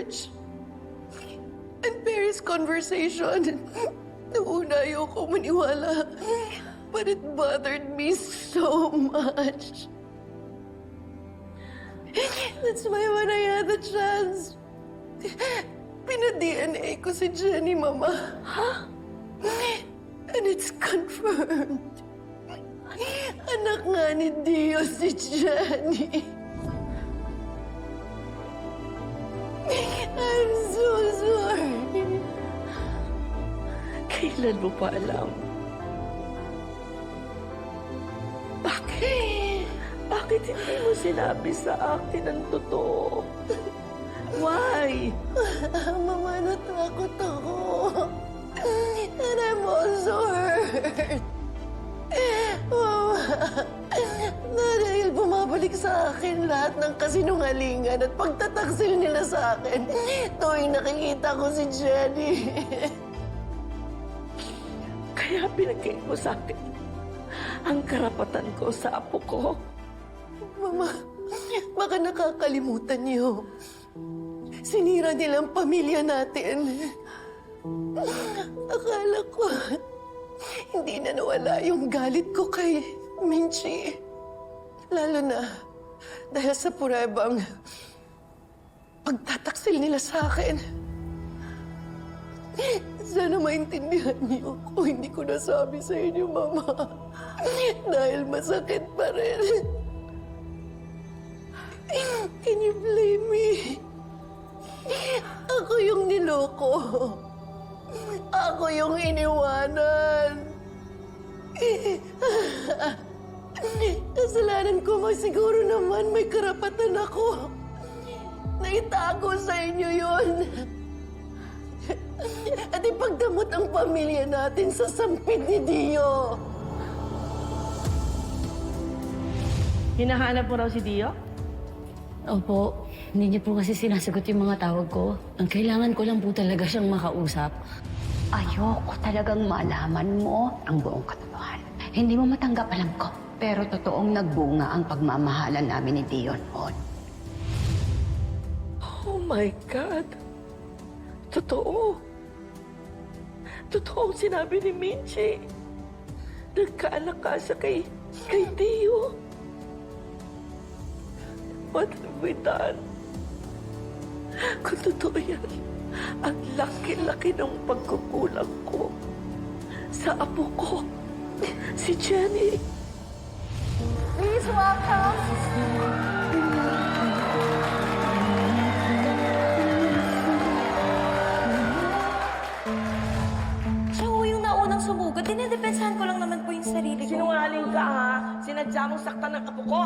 George and Perry's conversation. Noong una ayoko maniwala, but it bothered me so much. That's why when I had the chance, pina-DNA ko si Jenny, Mama. Ha? And it's confirmed. Anak nga ni Dio si Jenny. I'm so sorry. Kailan mo pa alam? Bakit? Bakit hindi mo sinabi sa akin ang totoo? Why? Mama, natakot ako. And I'm also hurt. Mama, dahil bumabalik sa akin lahat ng kasinungalingan at pagtataksil nila sa akin tuwing nakikita ko si Jenny. Kaya binigay mo sa akin ang karapatan ko sa apo ko. Mama, baka nakakalimutan niyo. Sinira nilang pamilya natin. Akala ko, hindi na nawala yung galit ko kay Minchi. Lalo na dahil sa purebang pagtataksil nila sa akin. Sana maintindihan niyo kung hindi ko nasabi sa inyo, Mama. Dahil masakit pa rin. Can you blame me? Ako yung niloko. Ako yung iniwanan. Kasalanan ko nga siguro naman may karapatan ako. Naitago sa inyo yun. At ipagdamot ang pamilya natin sa sampid ni Dio. Hinahanap mo raw si Dio? Opo, hindi niyo po kasi sinasagot yung mga tawag ko. Ang kailangan ko lang po talaga siyang makausap. Ayoko talagang malaman mo ang buong katotohanan. Hindi mo matanggap, alam ko. Pero totoong nagbunga ang pagmamahalan namin ni Dion noon. Oh my God! Totoo. Totoo ang sinabi ni Minchi. Nagkaanak ka siya kay Dio. What have we done? Kung totoo yan, ang laki-laki ng pagkukulang ko sa apo ko, si Jenny. Please welcome. Siya ho yung naunang sumugod. Dinidepensahan ko lang naman po yung sarili ko. Sinungaling ka, ha? Sinadya mong saktan ng apo ko.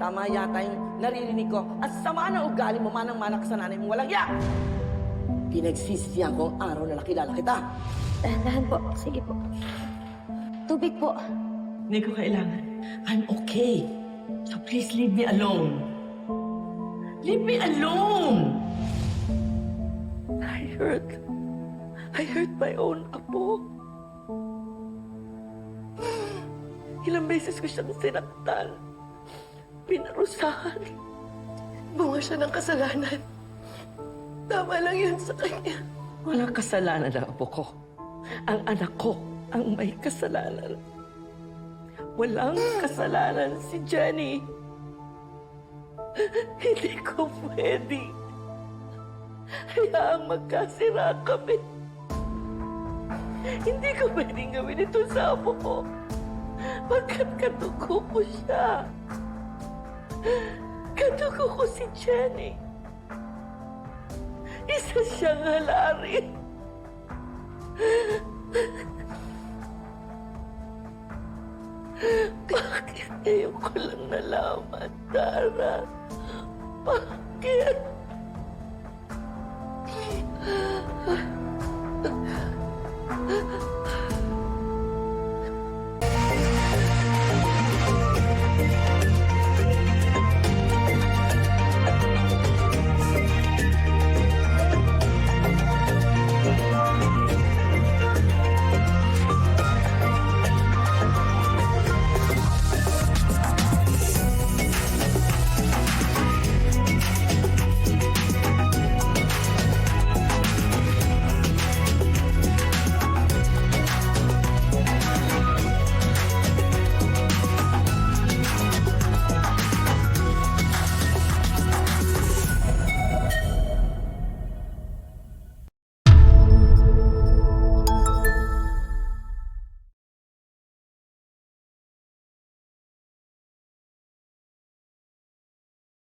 Tama yata yung naririnig ko. At sama ng ugali mo manang-manak sa nanay mong walang ya. Pinagsisisihan ko ang araw na nakilala kita. Dahan-dahan po. Sige po. Tubig po. Hindi ko kailangan. I'm okay. So please leave me alone. Leave me alone! I hurt my own apo. Ilang beses ko siyang sinaktan. Pinarusahan. Bunga siya ng kasalanan. Tama lang yun sa kanya. Walang kasalanan ang apo ko. Ang anak ko ang may kasalanan. Walang kasalanan si Jenny. Hindi ko pwede. Hayaang magkasira kami. Hindi ko pwedeng gawin ito sa apo ko. Pagkat katuko ko siya. Katuko ko si Jenny. Isa siyang halari. Bakit ngayon ko lang nalaman, Tara? Bakit?